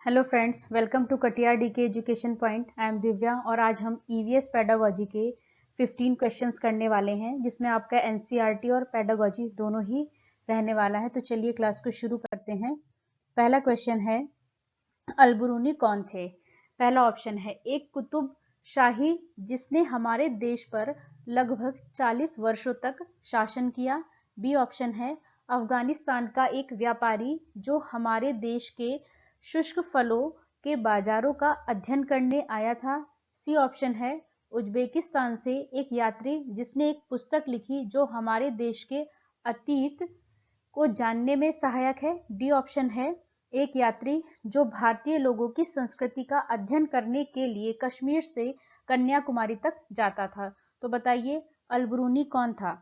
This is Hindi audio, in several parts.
Hello friends, welcome to Katiyar DK education point. I am Divya और आज हम ईवीएस पेडागोजी के 15 क्वेश्चंस करने वाले हैं, जिसमें आपका एनसीईआरटी और पेडागोजी दोनों ही रहने वाला है। तो चलिए क्लास को शुरू करते हैं। पहला क्वेश्चन है, अलबरूनी कौन थे? पहला ऑप्शन है एक कुतुब शाही जिसने हमारे देश पर लगभग 40 वर्षों तक शासन किया। बी ऑप्शन है अफगानिस्तान का एक व्यापारी जो हमारे देश के शुष्क फलों के बाजारों का अध्ययन करने आया था। सी ऑप्शन है उज्बेकिस्तान से एक यात्री जिसने एक पुस्तक लिखी जो हमारे देश के अतीत को जानने में सहायक है। डी ऑप्शन है एक यात्री जो भारतीय लोगों की संस्कृति का अध्ययन करने के लिए कश्मीर से कन्याकुमारी तक जाता था। तो बताइए अलबरूनी कौन था?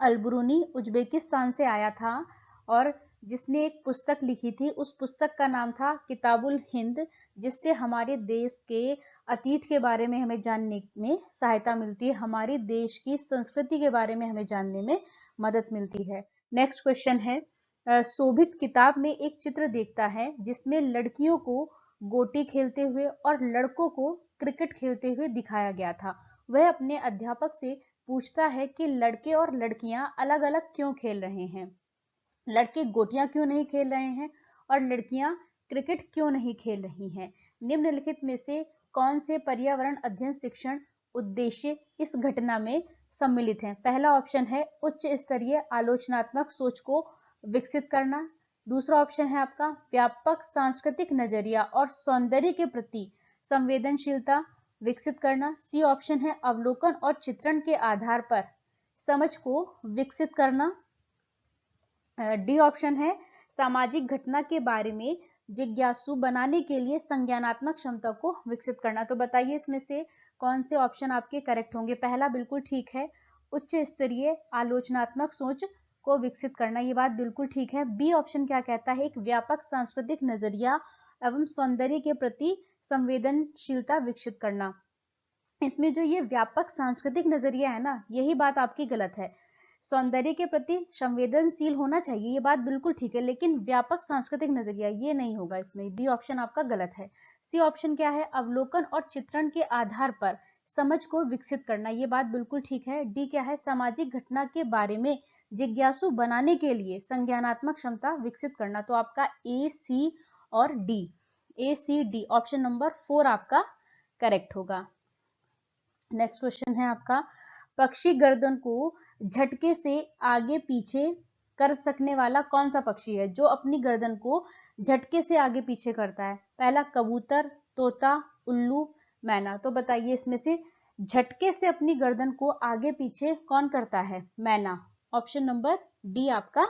अलबरूनी उज्बेकिस्तान से आया था और जिसने एक पुस्तक लिखी थी, उस पुस्तक का नाम था किताबुल हिंद, जिससे हमारे देश के अतीत के बारे में हमें जानने में सहायता मिलती है, हमारे देश की संस्कृति के बारे में हमें जानने में मदद मिलती है। नेक्स्ट क्वेश्चन है, शोभित किताब में एक चित्र देखता है जिसमें लड़कियों को गोटी खेलते हुए और लड़कों को क्रिकेट खेलते हुए दिखाया गया था। वह अपने अध्यापक से पूछता है कि लड़के और लड़कियां अलग अलग क्यों खेल रहे हैं, लड़के गोटियां क्यों नहीं खेल रहे हैं और लड़कियां क्रिकेट क्यों नहीं खेल रही हैं। निम्नलिखित में से कौन से पर्यावरण अध्ययन शिक्षण उद्देश्य इस घटना में सम्मिलित हैं? पहला ऑप्शन है उच्च स्तरीय आलोचनात्मक सोच को विकसित करना। दूसरा ऑप्शन है आपका व्यापक सांस्कृतिक नजरिया और सौंदर्य के प्रति संवेदनशीलता विकसित करना। सी ऑप्शन है अवलोकन और चित्रण के आधार पर समझ को विकसित करना। डी ऑप्शन है सामाजिक घटना के बारे में जिज्ञासु बनाने के लिए संज्ञानात्मक क्षमता को विकसित करना। तो बताइए इसमें से कौन से ऑप्शन आपके करेक्ट होंगे? पहला बिल्कुल ठीक है, उच्च स्तरीय आलोचनात्मक सोच को विकसित करना, ये बात बिल्कुल ठीक है। बी ऑप्शन क्या कहता है? एक व्यापक सांस्कृतिक नजरिया एवं सौंदर्य के प्रति संवेदनशीलता विकसित करना। इसमें जो ये व्यापक सांस्कृतिक नजरिया है ना, यही बात आपकी गलत है। सौंदर्य के प्रति संवेदनशील होना चाहिए, ये बात बिल्कुल ठीक है, लेकिन व्यापक सांस्कृतिक नजरिया ये नहीं होगा इसमें। बी ऑप्शन आपका गलत है। सी ऑप्शन क्या है? अवलोकन और चित्रण के आधार पर समझ को विकसित करना, ये बात बिल्कुल ठीक है। डी क्या है? सामाजिक घटना के बारे में जिज्ञासु बनाने के लिए संज्ञानात्मक क्षमता विकसित करना। तो आपका ए, सी और डी, ए, सी, डी ऑप्शन नंबर 4 आपका करेक्ट होगा। नेक्स्ट क्वेश्चन है आपका, पक्षी गर्दन को झटके से आगे पीछे कर सकने वाला कौन सा पक्षी है जो अपनी गर्दन को झटके से आगे पीछे करता है? पहला कबूतर, तोता, उल्लू, मैना। तो बताइए इसमें से झटके से अपनी गर्दन को आगे पीछे कौन करता है? मैना। ऑप्शन नंबर डी आपका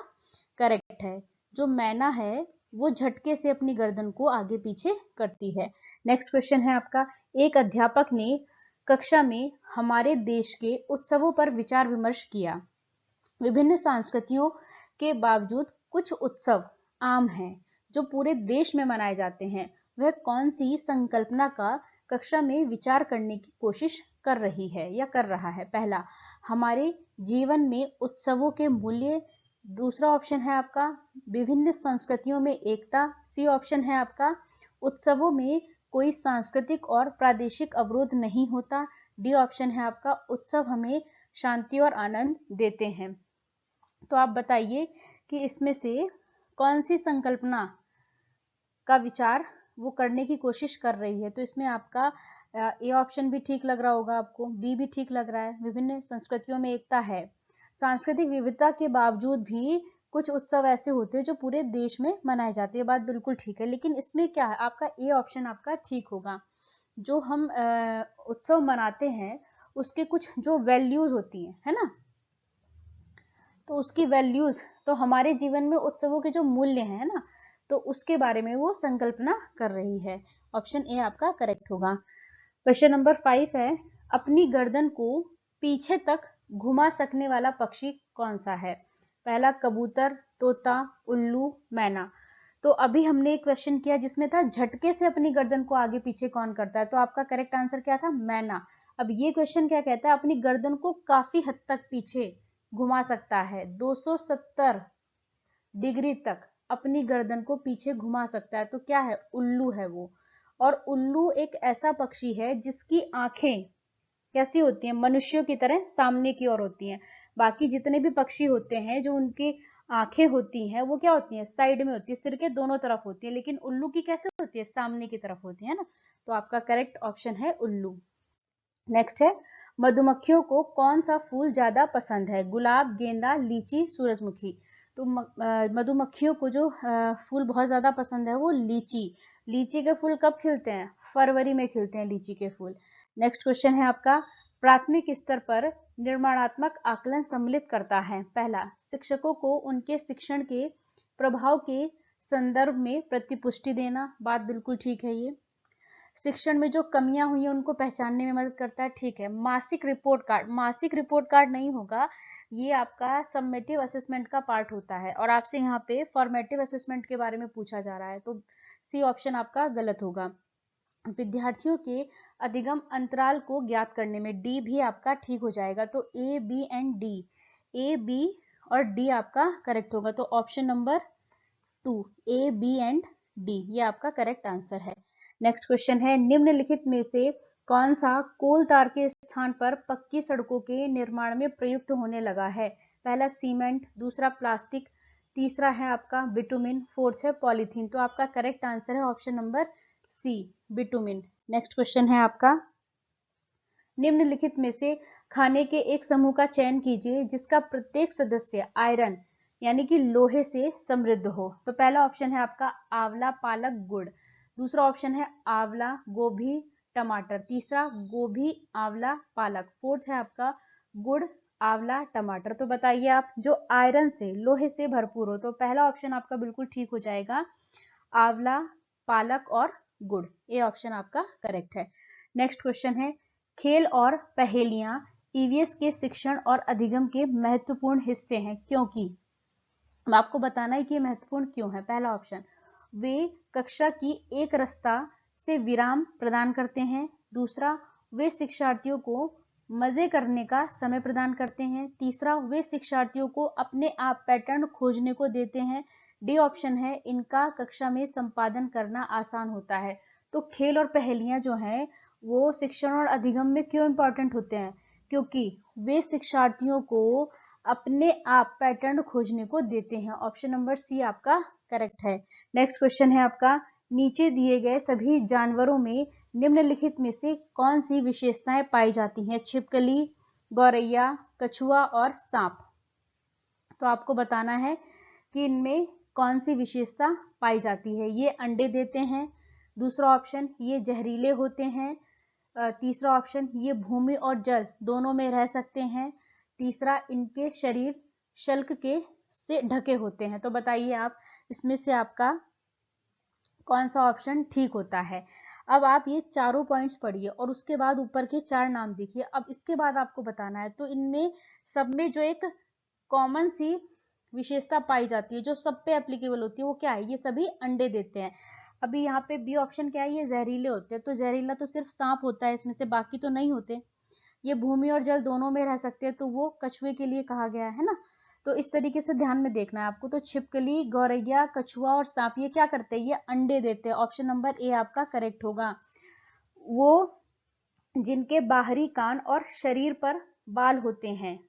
करेक्ट है। जो मैना है वो झटके से अपनी गर्दन को आगे पीछे करती है। नेक्स्ट क्वेश्चन है आपका, एक अध्यापक ने कक्षा में हमारे देश के उत्सवों पर विचार विमर्श किया। विभिन्न संस्कृतियों के बावजूद कुछ उत्सव आम हैं जो पूरे देश में मनाए जाते हैं। वह कौन सी संकल्पना का कक्षा में विचार करने की कोशिश कर रही है या कर रहा है? पहला, हमारे जीवन में उत्सवों के मूल्य। दूसरा ऑप्शन है आपका विभिन्न संस्कृतियों में एकता। सी ऑप्शन है आपका उत्सवों में कोई सांस्कृतिक और प्रादेशिक अवरोध नहीं होता। डी ऑप्शन है आपका उत्सव हमें शांति और आनंद देते हैं। तो आप बताइए कि इसमें से कौन सी संकल्पना का विचार वो करने की कोशिश कर रही है? तो इसमें आपका ए ऑप्शन भी ठीक लग रहा होगा आपको, बी भी ठीक लग रहा है। विभिन्न संस्कृतियों में एकता है, सांस्कृतिक विविधता के बावजूद भी कुछ उत्सव ऐसे होते हैं जो पूरे देश में मनाए जाते हैं, बात बिल्कुल ठीक है। लेकिन इसमें क्या है? आपका ए ऑप्शन आपका ठीक होगा। जो हम उत्सव मनाते हैं उसके कुछ जो वैल्यूज होती हैं, है ना, तो उसकी वैल्यूज, तो हमारे जीवन में उत्सवों के जो मूल्य हैं ना, तो उसके बारे में वो संकल्पना कर रही है। ऑप्शन ए आपका करेक्ट होगा। क्वेश्चन नंबर 5 है, अपनी गर्दन को पीछे तक घुमा सकने वाला पक्षी कौन सा है? पहला कबूतर, तोता, उल्लू, मैना। तो अभी हमने एक क्वेश्चन किया जिसमें था झटके से अपनी गर्दन को आगे पीछे कौन करता है, तो आपका करेक्ट आंसर क्या था? मैना। अब ये क्वेश्चन क्या कहता है? अपनी गर्दन को काफी हद तक पीछे घुमा सकता है, 270 डिग्री तक अपनी गर्दन को पीछे घुमा सकता है, तो क्या है, उल्लू है वो। और उल्लू एक ऐसा पक्षी है जिसकी आंखें कैसी होती हैं, मनुष्यों की तरह सामने की ओर होती हैं। बाकी जितने भी पक्षी होते हैं जो उनकी आंखें होती हैं वो क्या होती हैं, साइड में होती है, सिर के दोनों तरफ होती है, लेकिन उल्लू की कैसे होती है, सामने की तरफ होती है ना। तो आपका करेक्ट ऑप्शन है उल्लू। नेक्स्ट है, मधुमक्खियों को कौन सा फूल ज्यादा पसंद है, गुलाब, गेंदा, लीची, सूरजमुखी। तो मधुमक्खियों को जो फूल बहुत ज्यादा पसंद है वो लीची। लीची के फूल कब खिलते हैं, फरवरी में खिलते हैं लीची के फूल। नेक्स्ट क्वेश्चन है आपका, प्राथमिक स्तर पर निर्माणात्मक आकलन सम्मिलित करता है। पहला, शिक्षकों को उनके शिक्षण के प्रभाव के संदर्भ में प्रतिपुष्टि देना, बात बिल्कुल ठीक है ये। शिक्षण में जो कमियां हुई हैं उनको पहचानने में मदद करता है, ठीक है। मासिक रिपोर्ट कार्ड, मासिक रिपोर्ट कार्ड नहीं होगा, ये आपका सबमेटिव असेसमेंट का पार्ट होता है, और आपसे यहाँ पे फॉर्मेटिव असेसमेंट के बारे में पूछा जा रहा है, तो सी ऑप्शन आपका गलत होगा। विद्यार्थियों के अधिगम अंतराल को ज्ञात करने में, डी भी आपका ठीक हो जाएगा, तो A B and D, A B और डी आपका करेक्ट होगा, तो option number 2 A B and D ये आपका करेक्ट आंसर है। नेक्स्ट क्वेश्चन है, निम्नलिखित में से कौन सा कोल तार के स्थान पर पक्की सड़कों के निर्माण में प्रयुक्त होने लगा है। पहला सीमेंट, दूसरा प्लास्टिक, तीसरा है आपका बिटुमिन, फोर्थ है पॉलीथीन। तो आपका करेक्ट आंसर है option number C, bitumen. Next question है आपका, निम्नलिखित में से खाने के एक समूह का चयन कीजिए जिसका प्रत्येक सदस्य आयरन यानी कि लोहे से समृद्ध हो। तो पहला ऑप्शन है आपका आंवला, पालक, गुड़। दूसरा ऑप्शन है आंवला, गोभी, टमाटर। तीसरा गोभी, आंवला, पालक। फोर्थ है आपका गुड़, आंवला, टमाटर। तो बताइए आप, जो आयरन से, लोहे से भरपूर हो। तो पहला ऑप्शन आपका बिल्कुल ठीक हो जाएगा, आंवला, पालक और गुड़। ये ऑप्शन आपका करेक्ट है। नेक्स्ट क्वेश्चन है, खेल और पहेलियां ईवीएस के शिक्षण और अधिगम के महत्वपूर्ण हिस्से हैं क्योंकि, आपको बताना है कि ये महत्वपूर्ण क्यों है। पहला ऑप्शन, वे कक्षा की एक रस्ता से विराम प्रदान करते हैं। दूसरा, वे शिक्षार्थियों को मजे करने का समय प्रदान करते हैं। तीसरा, वे शिक्षार्थियों को अपने आप पैटर्न खोजने को देते हैं। डी ऑप्शन है, इनका कक्षा में संपादन करना आसान होता है। तो खेल और पहेलियां जो हैं वो शिक्षण और अधिगम में क्यों इंपॉर्टेंट होते हैं, क्योंकि वे शिक्षार्थियों को अपने आप पैटर्न खोजने को देते हैं। ऑप्शन नंबर सी आपका करेक्ट है। नेक्स्ट क्वेश्चन है आपका, नीचे दिए गए सभी जानवरों में निम्नलिखित में से कौन सी विशेषताएं पाई जाती हैं। छिपकली, गौरैया, कछुआ और सांप। तो आपको बताना है कि इनमें कौन सी विशेषता पाई जाती है। ये अंडे देते हैं। दूसरा ऑप्शन, ये जहरीले होते हैं। तीसरा ऑप्शन, ये भूमि और जल दोनों में रह सकते हैं। तीसरा, इनके शरीर शल्क के से ढके होते हैं। तो बताइए आप, इसमें से आपका कौन सा ऑप्शन ठीक होता है। अब आप ये चारों पॉइंट्स पढ़िए और उसके बाद ऊपर के 4 नाम देखिए। अब इसके बाद आपको बताना है, तो इनमें सब में जो एक कॉमन सी विशेषता पाई जाती है जो सब पे एप्लीकेबल होती है, वो क्या है, ये सभी अंडे देते हैं। अभी यहाँ पे बी ऑप्शन क्या है, ये जहरीले होते हैं। तो जहरीला तो सिर्फ सांप होता है इसमें से, बाकी तो नहीं होते। ये भूमि और जल दोनों में रह सकते हैं, तो वो कछुए के लिए कहा गया है ना। तो इस तरीके से ध्यान में देखना है आपको। तो छिपकली, गौरैया, कछुआ और सांप ये क्या करते हैं, ये अंडे देते हैं। ऑप्शन नंबर ए आपका करेक्ट होगा। वो जिनके बाहरी कान और शरीर पर बाल होते हैं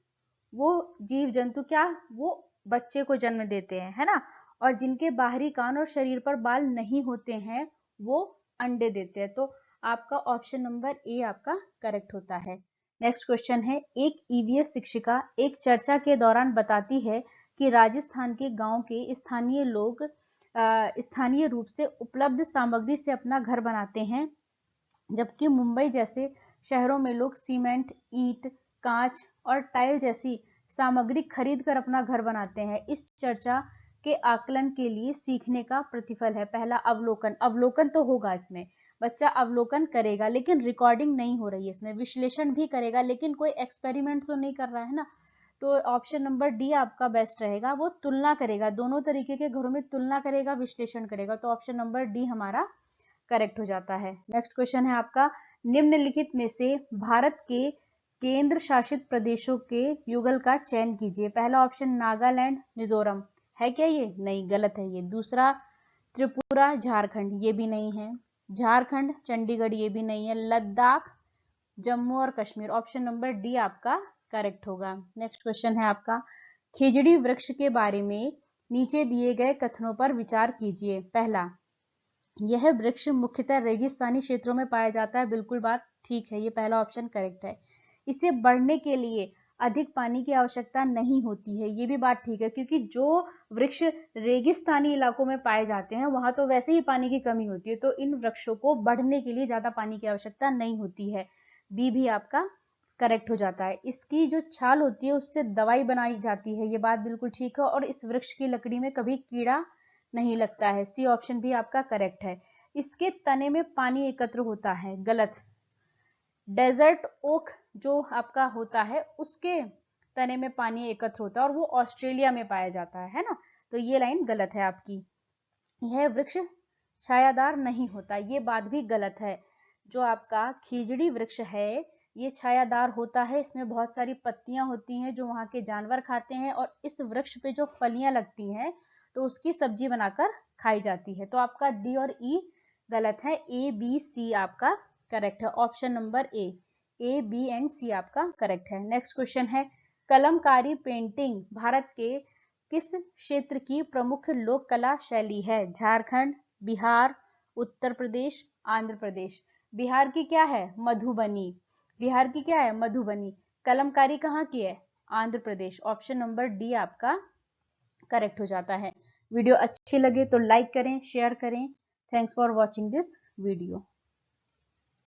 वो जीव जंतु क्या, वो बच्चे को जन्म देते हैं, है ना। और जिनके बाहरी कान और शरीर पर बाल नहीं होते हैं वो अंडे देते हैं। तो आपका ऑप्शन नंबर ए आपका करेक्ट होता है। नेक्स्ट क्वेश्चन है, एक ईवीएस शिक्षिका एक चर्चा के दौरान बताती है कि राजस्थान के गांव के स्थानीय लोग स्थानीय रूप से उपलब्ध सामग्री से अपना घर बनाते हैं, जबकि मुंबई जैसे शहरों में लोग सीमेंट, ईंट, कांच और टाइल जैसी सामग्री खरीद कर अपना घर बनाते हैं। इस चर्चा के आकलन के लिए सीखने का प्रतिफल है। पहला, अवलोकन। अवलोकन तो होगा इसमें, बच्चा अवलोकन करेगा लेकिन रिकॉर्डिंग नहीं हो रही है इसमें। विश्लेषण भी करेगा लेकिन कोई एक्सपेरिमेंट तो नहीं कर रहा है ना। तो ऑप्शन नंबर डी आपका बेस्ट रहेगा, वो तुलना करेगा, दोनों तरीके के घरों में तुलना करेगा, विश्लेषण करेगा। तो ऑप्शन नंबर डी हमारा करेक्ट हो जाता है। नेक्स्ट क्वेश्चन है आपका, निम्नलिखित में से भारत के केंद्र शासित प्रदेशों के युगल का चयन कीजिए। पहला ऑप्शन नागालैंड, मिजोरम, है क्या ये? नहीं, गलत है ये। दूसरा त्रिपुरा झारखंड, ये भी नहीं है। झारखंड चंडीगढ़, ये भी नहीं है। लद्दाख जम्मू और कश्मीर, ऑप्शन नंबर डी आपका करेक्ट होगा। नेक्स्ट क्वेश्चन है आपका, खिजड़ी वृक्ष के बारे में नीचे दिए गए कथनों पर विचार कीजिए। पहला, यह वृक्ष मुख्यतः रेगिस्तानी क्षेत्रों में पाया जाता है। बिल्कुल बात ठीक है, ये पहला ऑप्शन करेक्ट है। इसे बढ़ने के लिए अधिक पानी की आवश्यकता नहीं होती है, ये भी बात ठीक है, क्योंकि जो वृक्ष रेगिस्तानी इलाकों में पाए जाते हैं वहां तो वैसे ही पानी की कमी होती है, तो इन वृक्षों को बढ़ने के लिए ज्यादा पानी की आवश्यकता नहीं होती है। बी भी आपका करेक्ट हो जाता है। इसकी जो छाल होती है उससे दवाई बनाई जाती है, ये बात बिल्कुल ठीक है। और इस वृक्ष की लकड़ी में कभी कीड़ा नहीं लगता है। सी ऑप्शन भी आपका करेक्ट है। इसके तने में पानी एकत्र होता है, गलत। डेजर्ट ओक जो आपका होता है उसके तने में पानी एकत्र होता है और वो ऑस्ट्रेलिया में पाया जाता है ना, तो ये लाइन गलत है आपकी। यह वृक्ष छायादार नहीं होता, ये बात भी गलत है। जो आपका खिजड़ी वृक्ष है ये छायादार होता है, इसमें बहुत सारी पत्तियां होती हैं जो वहां के जानवर खाते हैं, और इस वृक्ष पे जो फलियां लगती हैं तो उसकी सब्जी बनाकर खाई जाती है। तो आपका डी और ई गलत है, ए बी सी आपका करेक्ट है। Option number A B and C आपका करेक्ट है। नेक्स्ट क्वेश्चन है, कलमकारी पेंटिंग भारत के किस क्षेत्र की प्रमुख लोक कला शैली है? झारखंड, बिहार, उत्तर प्रदेश, आंध्र प्रदेश। बिहार की क्या है? मधुबनी। बिहार की क्या है? मधुबनी। कलमकारी कहाँ की है? Andhra Pradesh. Option number D आपका करेक्ट हो जाता है। वीडियो अच्छी लगे तो लाइक करें, शेयर करें। Thanks for watching this video.